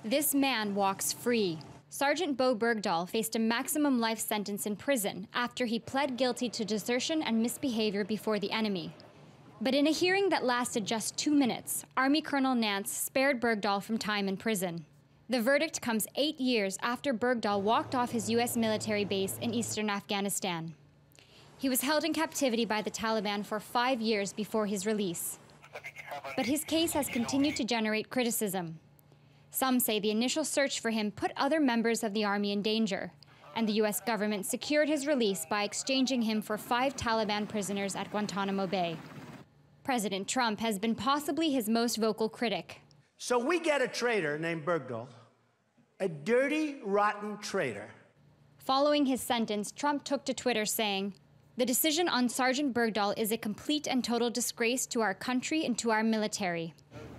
This man walks free. Sergeant Bowe Bergdahl faced a maximum life sentence in prison after he pled guilty to desertion and misbehavior before the enemy. But in a hearing that lasted just 2 minutes, Army Colonel Nance spared Bergdahl from time in prison. The verdict comes 8 years after Bergdahl walked off his U.S. military base in eastern Afghanistan. He was held in captivity by the Taliban for 5 years before his release. But his case has continued to generate criticism. Some say the initial search for him put other members of the army in danger, and the U.S. government secured his release by exchanging him for 5 Taliban prisoners at Guantanamo Bay. President Trump has been possibly his most vocal critic. So we get a traitor named Bergdahl, a dirty, rotten traitor. Following his sentence, Trump took to Twitter saying, "The decision on Sergeant Bergdahl is a complete and total disgrace to our country and to our military."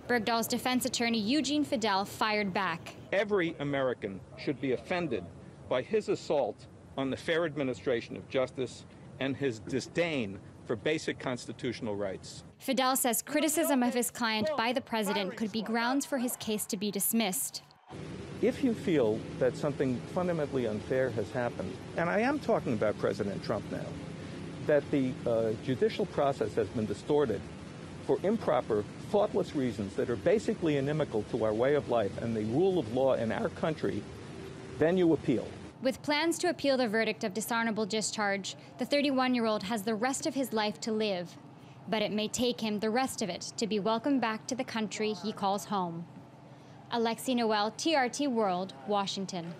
Bergdahl's defense attorney Eugene Fidel fired back. Every American should be offended by his assault on the fair administration of justice and his disdain for basic constitutional rights. Fidel says criticism of his client by the president could be grounds for his case to be dismissed. If you feel that something fundamentally unfair has happened, and I am talking about President Trump now, that the judicial process has been distorted for improper, thoughtless reasons that are basically inimical to our way of life and the rule of law in our country, then you appeal. With plans to appeal the verdict of dishonorable discharge, the 31-year-old has the rest of his life to live. But it may take him the rest of it to be welcomed back to the country he calls home. Alexi-Noelle, TRT World, Washington.